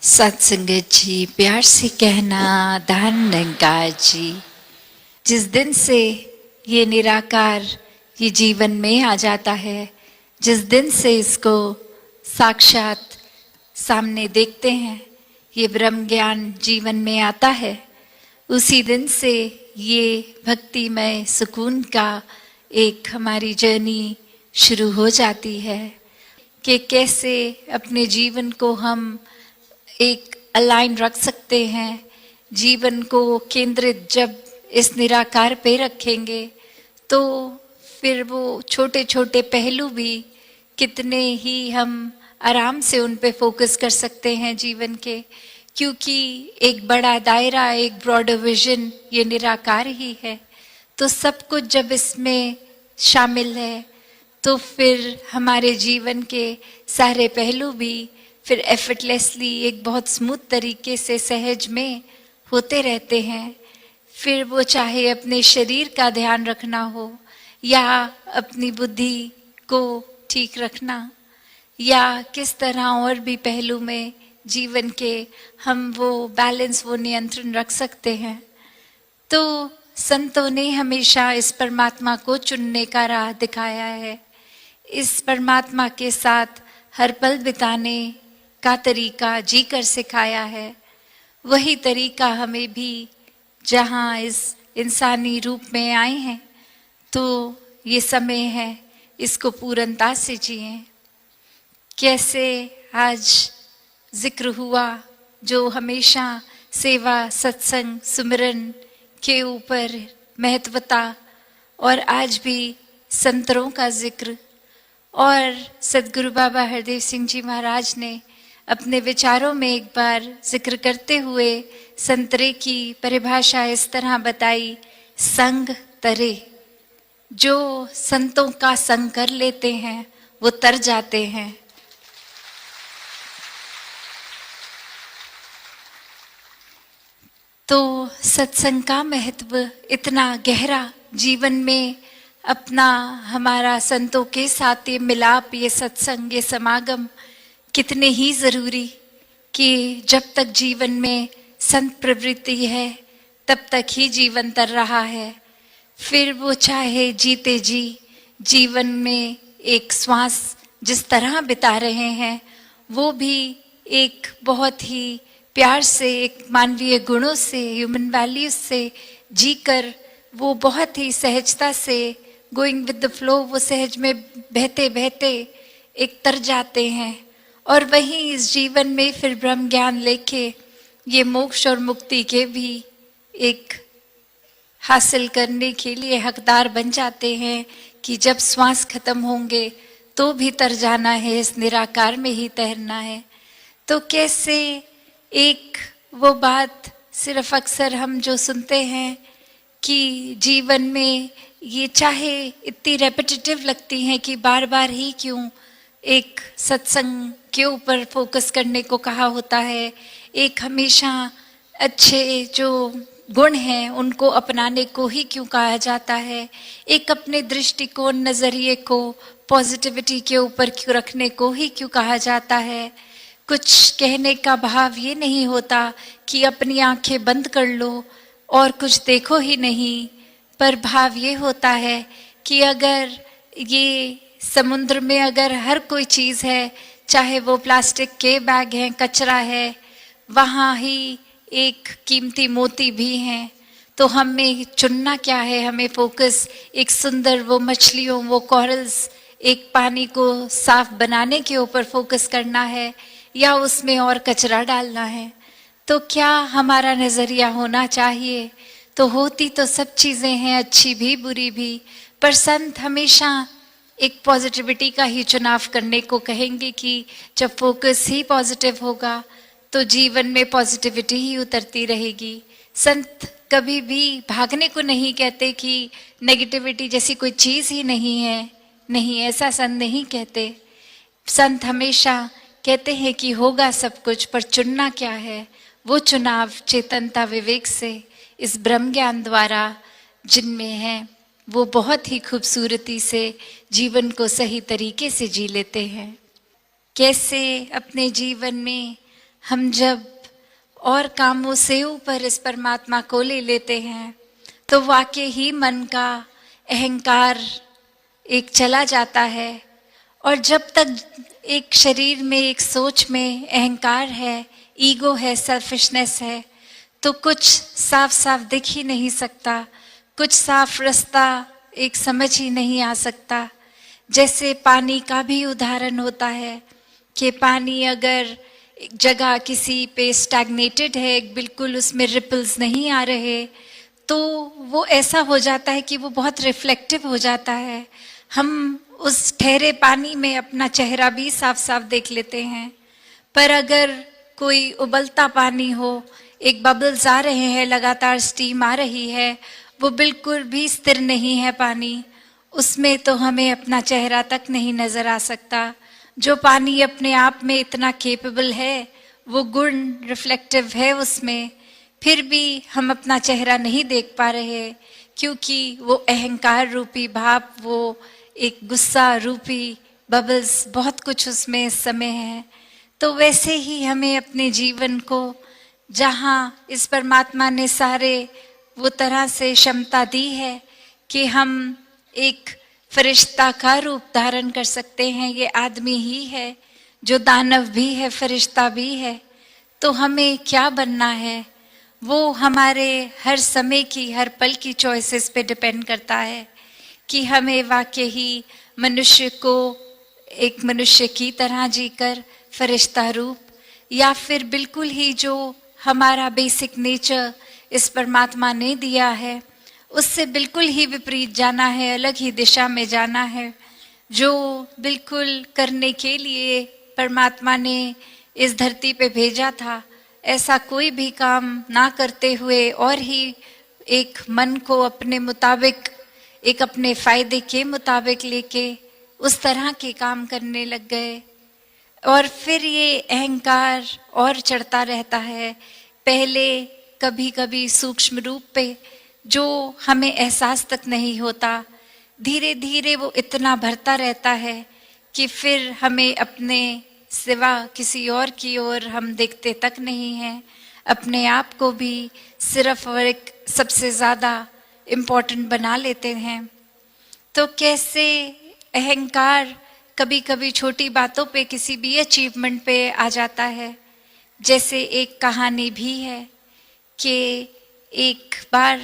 सत्संगत जी, प्यार से कहना दान निरंकार जी। जिस दिन से ये निराकार ये जीवन में आ जाता है, जिस दिन से इसको साक्षात सामने देखते हैं, ये ब्रह्म ज्ञान जीवन में आता है, उसी दिन से ये भक्तिमय सुकून का एक हमारी जर्नी शुरू हो जाती है कि कैसे अपने जीवन को हम एक अलाइन रख सकते हैं। जीवन को केंद्रित जब इस निराकार पे रखेंगे तो फिर वो छोटे छोटे पहलू भी कितने ही हम आराम से उन पे फोकस कर सकते हैं जीवन के, क्योंकि एक बड़ा दायरा, एक ब्रॉडर विजन ये निराकार ही है। तो सब कुछ जब इसमें शामिल है तो फिर हमारे जीवन के सारे पहलू भी फिर एफर्टलेसली एक बहुत स्मूथ तरीके से सहज में होते रहते हैं। फिर वो चाहे अपने शरीर का ध्यान रखना हो या अपनी बुद्धि को ठीक रखना या किस तरह और भी पहलू में जीवन के हम वो बैलेंस, वो नियंत्रण रख सकते हैं। तो संतों ने हमेशा इस परमात्मा को चुनने का राह दिखाया है, इस परमात्मा के साथ हर पल बिताने का तरीका जी कर सिखाया है। वही तरीका हमें भी जहाँ इस इंसानी रूप में आए हैं तो ये समय है इसको पूर्णता से जिएं। कैसे आज जिक्र हुआ जो हमेशा सेवा, सत्संग, सुमिरन के ऊपर महत्वता, और आज भी संतरों का जिक्र। और सदगुरु बाबा हरदेव सिंह जी महाराज ने अपने विचारों में एक बार जिक्र करते हुए संतरे की परिभाषा इस तरह बताई, संग तरे। जो संतों का संग कर लेते हैं वो तर जाते हैं। तो सत्संग का महत्व इतना गहरा, जीवन में अपना हमारा संतों के साथ ये मिलाप, ये सत्संग, ये समागम कितने ही ज़रूरी कि जब तक जीवन में संत प्रवृत्ति है तब तक ही जीवन तर रहा है। फिर वो चाहे जीते जी जीवन में एक श्वास जिस तरह बिता रहे हैं वो भी एक बहुत ही प्यार से, एक मानवीय गुणों से, ह्यूमन वैल्यूज से जीकर वो बहुत ही सहजता से गोइंग विद द फ्लो, वो सहज में बहते बहते एक तर जाते हैं। और वहीं इस जीवन में फिर ब्रह्म ज्ञान लेके ये मोक्ष और मुक्ति के भी एक हासिल करने के लिए हकदार बन जाते हैं कि जब श्वास खत्म होंगे तो भी तर जाना है, इस निराकार में ही तैरना है। तो कैसे एक वो बात सिर्फ अक्सर हम जो सुनते हैं कि जीवन में ये चाहे इतनी रेपिटेटिव लगती हैं कि बार बार ही क्यों एक सत्संग के ऊपर फोकस करने को कहा होता है, एक हमेशा अच्छे जो गुण हैं उनको अपनाने को ही क्यों कहा जाता है, एक अपने दृष्टिकोण, नज़रिए को पॉजिटिविटी के ऊपर क्यों रखने को ही क्यों कहा जाता है। कुछ कहने का भाव ये नहीं होता कि अपनी आंखें बंद कर लो और कुछ देखो ही नहीं, पर भाव ये होता है कि अगर ये समुद्र में अगर हर कोई चीज़ है, चाहे वो प्लास्टिक के बैग हैं, कचरा है, वहाँ ही एक कीमती मोती भी हैं। तो हमें चुनना क्या है, हमें फोकस एक सुंदर वो मछलियों, वो कॉरल्स, एक पानी को साफ बनाने के ऊपर फोकस करना है या उसमें और कचरा डालना है। तो क्या हमारा नज़रिया होना चाहिए? तो होती तो सब चीज़ें हैं, अच्छी भी बुरी भी, पर संत हमेशा एक पॉजिटिविटी का ही चुनाव करने को कहेंगे कि जब फोकस ही पॉजिटिव होगा तो जीवन में पॉजिटिविटी ही उतरती रहेगी। संत कभी भी भागने को नहीं कहते कि नेगेटिविटी जैसी कोई चीज़ ही नहीं है, नहीं, ऐसा संत नहीं कहते। संत हमेशा कहते हैं कि होगा सब कुछ, पर चुनना क्या है, वो चुनाव चेतनता, विवेक से, इस ब्रह्म ज्ञान द्वारा जिनमें है वो बहुत ही खूबसूरती से जीवन को सही तरीके से जी लेते हैं। कैसे अपने जीवन में हम जब और कामों से ऊपर इस परमात्मा को ले लेते हैं तो वाकई ही मन का अहंकार एक चला जाता है। और जब तक एक शरीर में, एक सोच में अहंकार है, ईगो है, सेल्फिशनेस है, तो कुछ साफ साफ दिख ही नहीं सकता, कुछ साफ रास्ता एक समझ ही नहीं आ सकता। जैसे पानी का भी उदाहरण होता है कि पानी अगर एक जगह किसी पे स्टैग्नेटेड है, बिल्कुल उसमें रिपल्स नहीं आ रहे, तो वो ऐसा हो जाता है कि वो बहुत रिफ्लेक्टिव हो जाता है। हम उस ठहरे पानी में अपना चेहरा भी साफ साफ देख लेते हैं। पर अगर कोई उबलता पानी हो, एक बबल्स आ रहे हैं, लगातार स्टीम आ रही है, वो बिल्कुल भी स्थिर नहीं है पानी, उसमें तो हमें अपना चेहरा तक नहीं नजर आ सकता। जो पानी अपने आप में इतना केपेबल है, वो गुण रिफ्लेक्टिव है उसमें, फिर भी हम अपना चेहरा नहीं देख पा रहे, क्योंकि वो अहंकार रूपी भाप, वो एक गुस्सा रूपी बबल्स, बहुत कुछ उसमें इस समय है। तो वैसे ही हमें अपने जीवन को, जहाँ इस परमात्मा ने सारे वो तरह से क्षमता दी है कि हम एक फरिश्ता का रूप धारण कर सकते हैं, ये आदमी ही है जो दानव भी है, फरिश्ता भी है, तो हमें क्या बनना है वो हमारे हर समय की, हर पल की चॉइसेस पे डिपेंड करता है कि हमें वाकई ही मनुष्य को एक मनुष्य की तरह जीकर फरिश्ता रूप, या फिर बिल्कुल ही जो हमारा बेसिक नेचर इस परमात्मा ने दिया है उससे बिल्कुल ही विपरीत जाना है, अलग ही दिशा में जाना है, जो बिल्कुल करने के लिए परमात्मा ने इस धरती पे भेजा था। ऐसा कोई भी काम ना करते हुए और ही एक मन को अपने मुताबिक, एक अपने फायदे के मुताबिक लेके उस तरह के काम करने लग गए। और फिर ये अहंकार और चढ़ता रहता है, पहले कभी कभी सूक्ष्म रूप पे जो हमें एहसास तक नहीं होता, धीरे धीरे वो इतना भरता रहता है कि फिर हमें अपने सिवा किसी और की ओर हम देखते तक नहीं हैं, अपने आप को भी सिर्फ और एक सबसे ज़्यादा इम्पोर्टेंट बना लेते हैं। तो कैसे अहंकार कभी कभी छोटी बातों पे, किसी भी अचीवमेंट पे आ जाता है। जैसे एक कहानी भी है कि एक बार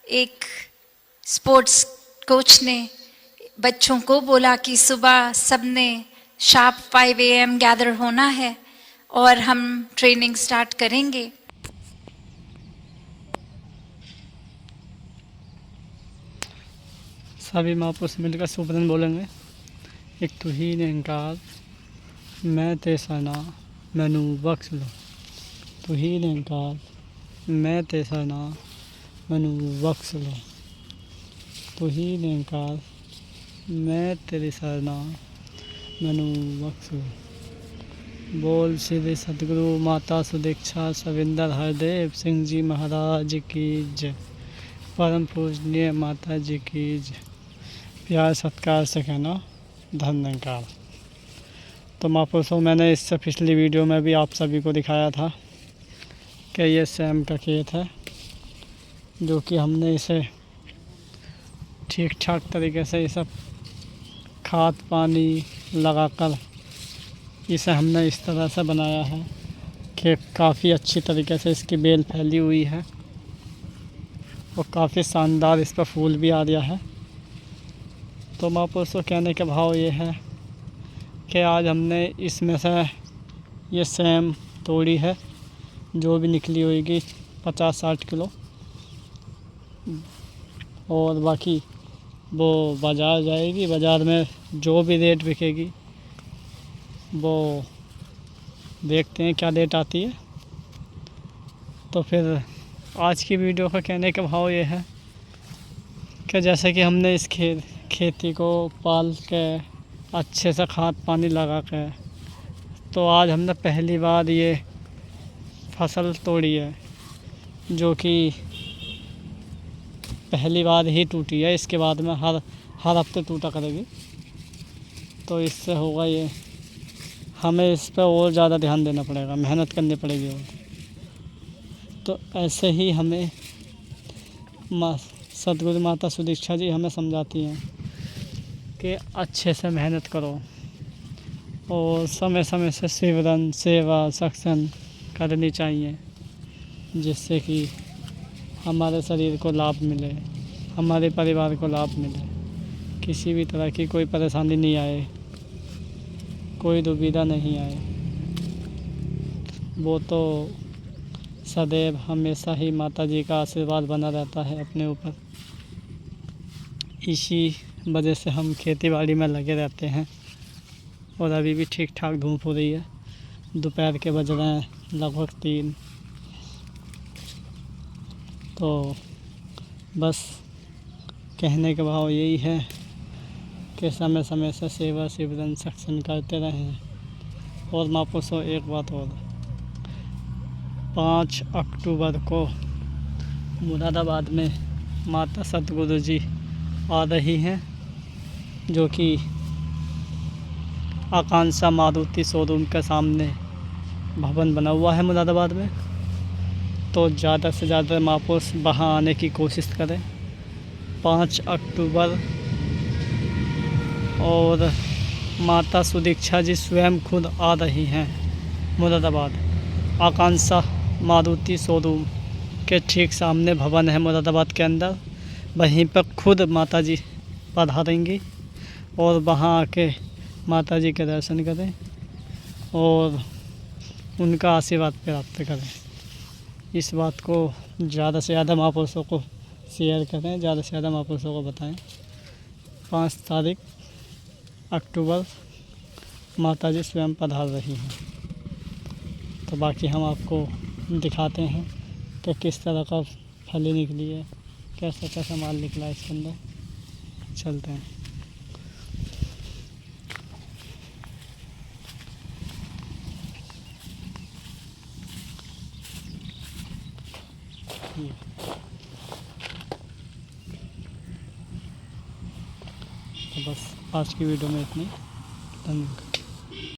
एक स्पोर्ट्स कोच ने बच्चों को बोला कि सुबह सबने शार्प 5 AM गैदर होना है और हम ट्रेनिंग स्टार्ट करेंगे। सभी महापुरुष मिलकर सुपरन बोलेंगे। एक तू ही निरंकार, मैं ते सरना मैनू बख्श लो। तू ही निरंकार, मैं ते सरना मैनू बख्श लो। तू ही निरंकार, मैं तेरी सरना मैनू बख्श लो। बोल श्री सतगुरु माता सुदीक्षा सविंदर हरदेव सिंह जी महाराज की जय। परम पूजनीय माता जी की जय। प्यार सत्कार से कहना धन्यवाद। तो महापुरुषों, मैंने इससे पिछली वीडियो में भी आप सभी को दिखाया था कि ये सैम का खेत है, जो कि हमने इसे ठीक ठाक तरीके से ये सब खाद पानी लगाकर इसे हमने इस तरह से बनाया है कि काफ़ी अच्छी तरीके से इसकी बेल फैली हुई है और काफ़ी शानदार इस पर फूल भी आ रहा है। तो महापुरुषों, कहने के भाव ये है कि आज हमने इसमें से ये सेम तोड़ी है, जो भी निकली होगी 50-60 किलो, और बाकी वो बाज़ार जाएगी। बाज़ार में जो भी रेट बिकेगी वो देखते हैं क्या रेट आती है। तो फिर आज की वीडियो का कहने का भाव ये है कि जैसे कि हमने इस खेती को पाल के अच्छे से खाद पानी लगा के, तो आज हमने पहली बार ये फसल तोड़ी है, जो कि पहली बार ही टूटी है। इसके बाद में हर हफ्ते टूटा करेगी। तो इससे होगा ये, हमें इस पर और ज़्यादा ध्यान देना पड़ेगा, मेहनत करनी पड़ेगी और। तो ऐसे ही हमें माँ सतगुरु माता सुदीक्षा जी हमें समझाती हैं कि अच्छे से मेहनत करो और समय समय से सिमरन सेवा सत्संग करनी चाहिए, जिससे कि हमारे शरीर को लाभ मिले, हमारे परिवार को लाभ मिले, किसी भी तरह की कोई परेशानी नहीं आए, कोई दुविधा नहीं आए। वो तो सदैव हमेशा ही माता जी का आशीर्वाद बना रहता है अपने ऊपर। इसी वजह से हम खेती बाड़ी में लगे रहते हैं। और अभी भी ठीक ठाक धूप हो रही है, दोपहर के बज रहे हैं लगभग 3। तो बस कहने का भाव यही है कि समय समय से सेवा सिमरन सत्संग करते रहें। और महापुरुषों एक बात और, 5 अक्टूबर को मुरादाबाद में माता सतगुरु जी आ रही हैं, जो कि आकांक्षा मारुति शोरूम के सामने भवन बना हुआ है मुरादाबाद में। तो ज़्यादा से ज़्यादा महापुरुष वहाँ आने की कोशिश करें 5 अक्टूबर। और माता सुदीक्षा जी स्वयं खुद आ रही हैं मुरादाबाद। आकांक्षा मारुति शोरूम के ठीक सामने भवन है मुरादाबाद के अंदर, वहीं पर खुद माता जी पधारेंगी और वहाँ आके माता जी के दर्शन करें और उनका आशीर्वाद प्राप्त करें। इस बात को ज़्यादा से ज़्यादा महापुरुषों को शेयर करें, ज़्यादा से ज़्यादा महापुरुषों को बताएं। 5 तारीख अक्टूबर माता जी स्वयं पधार रही हैं। तो बाकी हम आपको दिखाते हैं कि किस तरह का फली निकली है, कैसा कैसा माल निकला है इसके अंदर। चलते हैं। तो बस आज की वीडियो में इतनी। धन्यवाद।